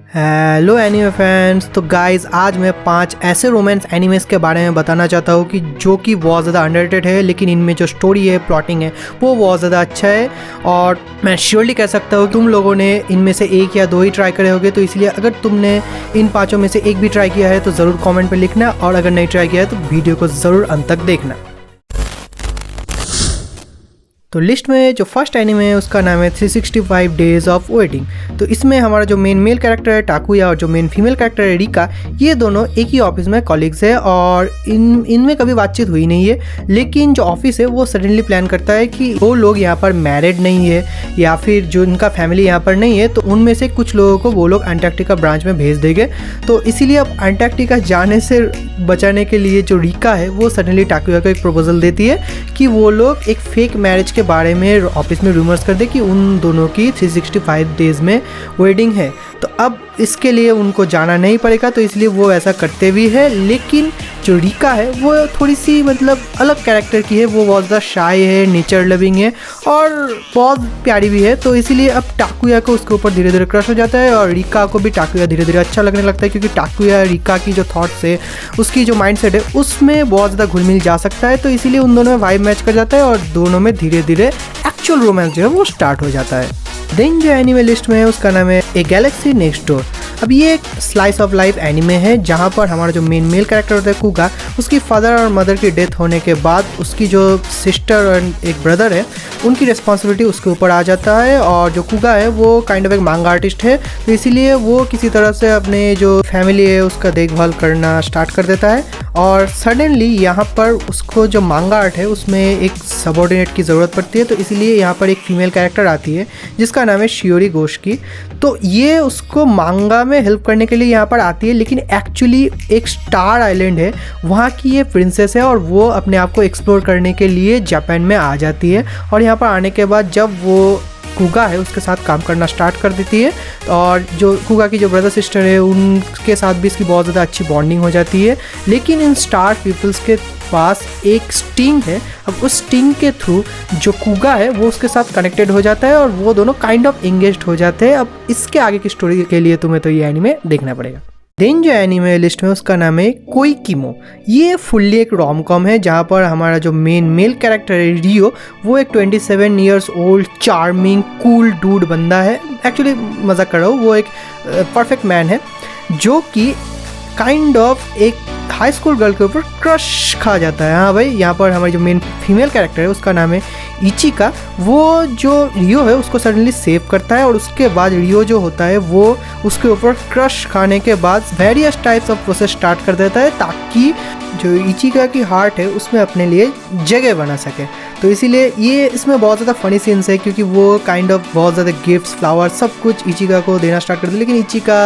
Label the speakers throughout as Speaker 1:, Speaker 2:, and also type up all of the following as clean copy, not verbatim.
Speaker 1: Hello anime fans. तो guys आज मैं 5 ऐसे रोमांस एनिमेस के बारे में बताना चाहता हूँ कि जो कि बहुत ज़्यादा अंडररेटेड है, लेकिन इनमें जो स्टोरी है, प्लॉटिंग है, वो बहुत ज़्यादा अच्छा है। और मैं श्योरली कह सकता हूँ तुम लोगों ने इनमें से एक या दो ही ट्राई करे होगे। तो इसलिए अगर तुमने इन पाँचों में से एक भी ट्राई किया है तो ज़रूर कॉमेंट पर लिखना, और अगर नहीं ट्राई किया है तो वीडियो को ज़रूर अंत तक देखना। तो लिस्ट में जो फर्स्ट एनिमे है उसका नाम है 365 डेज ऑफ वेटिंग। तो इसमें हमारा जो मेल कैरेक्टर है टाकुया और जो मेन फीमेल कैरेक्टर है रिका, ये दोनों एक ही ऑफिस में कॉलीग्स है और इनमें कभी बातचीत हुई नहीं है। लेकिन जो ऑफिस है वो सडनली प्लान करता है कि वो लोग यहाँ पर मैरिड नहीं है या फिर जो इनका फैमिली यहाँ पर नहीं है, तो उनमें से कुछ लोगों को वो लोग अंटार्कटिका ब्रांच में भेज देंगे। तो इसीलिए अब अंटार्कटिका जाने से बचाने के लिए जो रिका है वो सडनली टाकुया को एक प्रपोजल देती है कि वो लोग एक फेक मैरिज के बारे में ऑफिस में रूमर्स कर दे कि उन दोनों की 365 डेज में वेडिंग है। तो अब इसके लिए उनको जाना नहीं पड़ेगा, तो इसलिए वो ऐसा करते भी है। लेकिन जो रिका है वो थोड़ी सी अलग कैरेक्टर की है। वो बहुत ज़्यादा शाय है, नेचर लविंग है और बहुत प्यारी भी है। तो इसीलिए अब टाकुया को उसके ऊपर धीरे धीरे क्रश हो जाता है और रिका को भी टाकुया धीरे धीरे अच्छा लगने लगता है, क्योंकि टाकुया रिका की जो थॉट्स है, उसकी जो माइंडसेट है, उसमें बहुत ज़्यादा घुल मिल जा सकता है। तो इसीलिए उन दोनों में वाइब मैच कर जाता है और दोनों में धीरे धीरे एक्चुअल रोमांस जो है वो स्टार्ट हो जाता है। देन जो एनिमे लिस्ट में है उसका नाम है ए गैलेक्सी नेक्स्ट डोर। अब ये एक स्लाइस ऑफ लाइफ एनिमे है जहाँ पर हमारा जो मेल कैरेक्टर होता है कुगा, उसकी फादर और मदर की डेथ होने के बाद उसकी जो सिस्टर और एक ब्रदर है, उनकी रिस्पॉन्सिबिलिटी उसके ऊपर आ जाता है। और जो कुगा है वो काइंड ऑफ एक मांगा आर्टिस्ट है, तो इसीलिए वो किसी तरह से अपने जो फैमिली है उसका देखभाल करना स्टार्ट कर देता है। और सडनली यहाँ पर उसको जो मांगा आर्ट है उसमें एक सबऑर्डिनेट की ज़रूरत पड़ती है। तो इसीलिए यहाँ पर एक फीमेल कैरेक्टर आती है जिसका नाम है शियोरी गोश्की। तो ये उसको मांगा में हेल्प करने के लिए यहाँ पर आती है, लेकिन एक्चुअली एक स्टार आइलैंड है, वहाँ की ये प्रिंसेस है और वो अपने आप को एक्सप्लोर करने के लिए जापान में आ जाती है। और यहाँ पर आने के बाद जब वो कुगा है उसके साथ काम करना स्टार्ट कर देती है, और जो कुगा की जो ब्रदर सिस्टर है उनके साथ भी इसकी बहुत ज़्यादा अच्छी बॉन्डिंग हो जाती है। लेकिन इन स्टार पीपल्स के पास एक स्टिंग है। अब उस स्टिंग के थ्रू जो कुगा है वो उसके साथ कनेक्टेड हो जाता है और वो दोनों काइंड ऑफ एंगेज्ड हो जाते हैं। अब इसके आगे की स्टोरी के लिए तुम्हें तो ये एनीमे देखना पड़ेगा। देन जो एनीमे लिस्ट में उसका नाम है कोई किमो। ये फुल्ली एक रोम कॉम है जहाँ पर हमारा जो मेल कैरेक्टर है रियो, वो एक 27 years old charming cool dude बंदा है। एक्चुअली मजाक कर रहा हूँ, वो एक परफेक्ट मैन है जो कि काइंड ऑफ एक हाई स्कूल गर्ल के ऊपर क्रश खा जाता है। हाँ भाई, यहाँ पर हमारी जो मेन फीमेल कैरेक्टर है उसका नाम है इचिका। वो जो रियो है उसको सडनली सेव करता है और उसके बाद रियो जो होता है वो उसके ऊपर क्रश खाने के बाद various types of process start कर देता है ताकि जो इचिका की हार्ट है उसमें अपने लिए जगह बना सके। तो इसीलिए ये इसमें बहुत ज़्यादा फनी सीन्स है, क्योंकि वो काइंड ऑफ बहुत ज़्यादा गिफ्ट्स, फ्लावर, सब कुछ इचिका को देना स्टार्ट कर दिया। लेकिन इचिका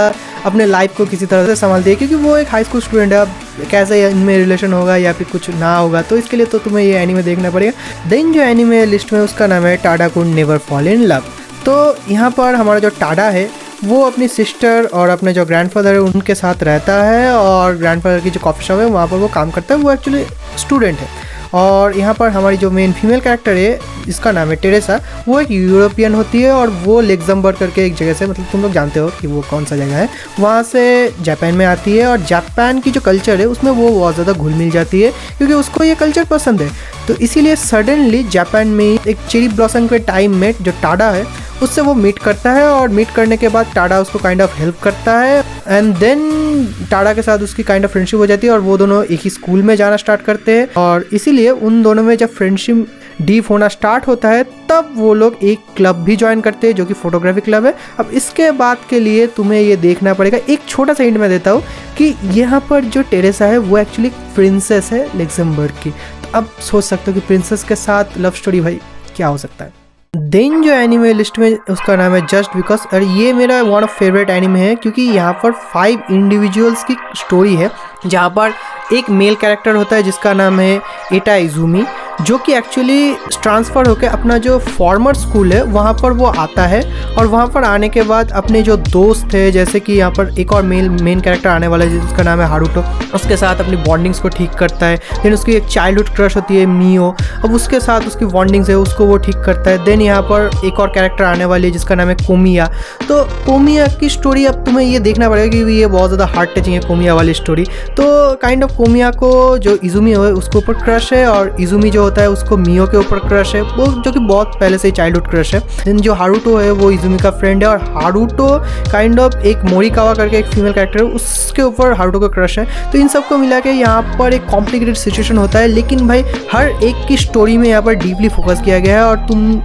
Speaker 1: अपने लाइफ को किसी तरह से संभालती है, क्योंकि वो एक हाई स्कूल स्टूडेंट है। अब कैसे इनमें रिलेशन होगा या फिर कुछ ना होगा, तो इसके लिए तो तुम्हें ये एनीमे देखना पड़ेगा। देन जो एनीमे लिस्ट में उसका नाम है Tada could never fall in love. तो यहाँ पर हमारा जो टाडा है वो अपनी सिस्टर और अपने जो ग्रैंडफादर है उनके साथ रहता है, और ग्रैंडफादर की जो कॉफ़ी शॉप है वहाँ पर वो काम करता है। वो एक्चुअली स्टूडेंट है। और यहाँ पर हमारी जो मेन फीमेल कैरेक्टर है इसका नाम है टेरेसा। वो एक यूरोपियन होती है और वो लग्जमबर्ग करके एक जगह से, तुम लोग जानते हो कि वो कौन सा जगह है, वहाँ से जापान में आती है। और जापान की जो कल्चर है उसमें वो बहुत ज़्यादा घुल मिल जाती है, क्योंकि उसको ये कल्चर पसंद है। तो इसीलिए सडनली जापान में एक चेरी ब्लॉसम के टाइम में जो टाडा है उससे वो मीट करता है, और मीट करने के बाद टाडा उसको काइंड ऑफ हेल्प करता है। एंड देन टाडा के साथ उसकी काइंड ऑफ फ्रेंडशिप हो जाती है और वो दोनों एक ही स्कूल में जाना स्टार्ट करते हैं। और इसीलिए उन दोनों में जब फ्रेंडशिप डीप होना स्टार्ट होता है तब वो लोग एक क्लब भी ज्वाइन करते हैं जो कि फोटोग्राफी क्लब है। अब इसके बाद के लिए तुम्हें ये देखना पड़ेगा। एक छोटा सा हिंट मैं देता हूँ कि यहाँ पर जो टेरेसा है वो एक्चुअली प्रिंसेस है लग्जमबर्ग की। तो अब सोच सकते हो कि प्रिंसेस के साथ लव स्टोरी भाई क्या हो सकता है। देन जो एनीमे लिस्ट में उसका नाम है जस्ट बिकॉज, और ये मेरा वन ऑफ फेवरेट एनीमे है, क्योंकि यहाँ पर 5 इंडिविजुअल्स की स्टोरी है जहाँ पर एक मेल कैरेक्टर होता है जिसका नाम है एटा इजुमी, जो कि एक्चुअली ट्रांसफ़र होकर अपना जो फॉर्मर स्कूल है वहाँ पर वो आता है। और वहाँ पर आने के बाद अपने जो दोस्त थे, जैसे कि यहाँ पर एक और मेन कैरेक्टर आने वाला है जिसका नाम है हारुतो, उसके साथ अपनी बॉन्डिंग्स को ठीक करता है। देन उसकी एक चाइल्डहुड क्रश होती है मियो, अब उसके साथ उसकी बॉन्डिंग्स है उसको वो ठीक करता है। देन यहाँ पर एक और कैरेक्टर आने वाली है जिसका नाम है कोमिया। तो कोमिया की स्टोरी अब तुम्हें ये देखना पड़ेगा कि ये बहुत ज़्यादा हार्ट टचिंग है कोमिया वाली स्टोरी। तो काइंड ऑफ कोमिया को जो इजुमी है उसके ऊपर क्रश है, और इजुमी जो होता है उसको मियो के ऊपर क्रश है, वो जो कि बहुत पहले से ही चाइल्डहुड क्रश है। देन जो हारुतो है वो इजुमी का फ्रेंड है, और हारुतो काइंड ऑफ एक मोरिकावा करके एक फीमेल कैरेक्टर है उसके ऊपर हारुतो का क्रश है। तो इन सबको मिला के यहाँ पर एक कॉम्प्लिकेटेड सिचुएशन होता है, लेकिन भाई हर एक की स्टोरी में यहाँ पर डीपली फोकस किया गया है, और तुम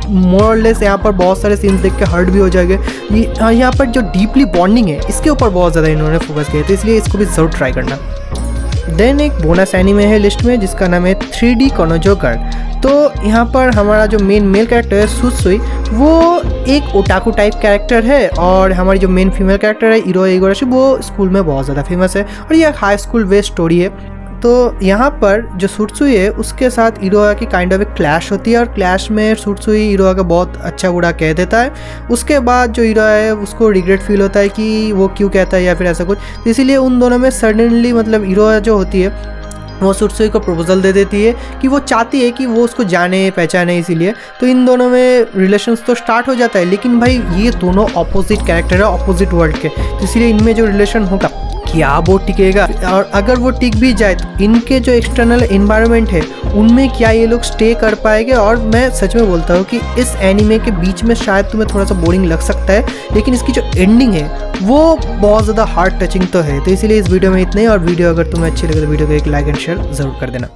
Speaker 1: मोरलेस यहाँ पर बहुत सारे सीन्स देख के हर्ट भी हो जाएंगे। यहाँ पर जो डीपली बॉन्डिंग है इसके ऊपर बहुत ज़्यादा इन्होंने फोकस किया है, तो इसलिए इसको भी ज़रूर ट्राई करना। देन एक बोनस एनीमे है लिस्ट में जिसका नाम है 3D कोनोजो गर्ल। तो यहाँ पर हमारा जो मेन मेल कैरेक्टर है सुसुई, वो एक ओटाकू टाइप कैरेक्टर है, और हमारी जो मेन फीमेल कैरेक्टर है इरो इगोराशी, वो स्कूल में बहुत ज़्यादा फेमस है, और ये हाई स्कूल बेस्ड स्टोरी है। तो यहाँ पर जो सुत्सुई है उसके साथ इरोहा की काइंड ऑफ एक क्लैश होती है, और क्लैश में सुत्सुई इरोहा का बहुत अच्छा बुरा कह देता है। उसके बाद जो इरोहा है उसको रिग्रेट फील होता है कि वो क्यों कहता है या फिर ऐसा कुछ, तो इसीलिए उन दोनों में सडनली मतलब इरोहा जो होती है वो सुत्सुई को प्रपोजल दे देती है कि वो चाहती है कि वो उसको जाने पहचाने, इसीलिए तो इन दोनों में रिलेशंस तो स्टार्ट हो जाता है। लेकिन भाई ये दोनों ऑपोजिट कैरेक्टर है, ऑपोजिट वर्ल्ड के, तो इसीलिए इनमें जो रिलेशन होगा क्या वो टिकेगा, और अगर वो टिक भी जाए तो इनके जो एक्सटर्नल एनवायरनमेंट है उनमें क्या ये लोग स्टे कर पाएंगे। और मैं सच में बोलता हूँ कि इस एनीमे के बीच में शायद तुम्हें थोड़ा सा बोरिंग लग सकता है, लेकिन इसकी जो एंडिंग है वो बहुत ज़्यादा हार्ट टचिंग तो है। तो इसीलिए इस वीडियो में इतने ही, और वीडियो अगर तुम्हें अच्छी लगे तो वीडियो को एक लाइक एंड शेयर ज़रूर कर देना।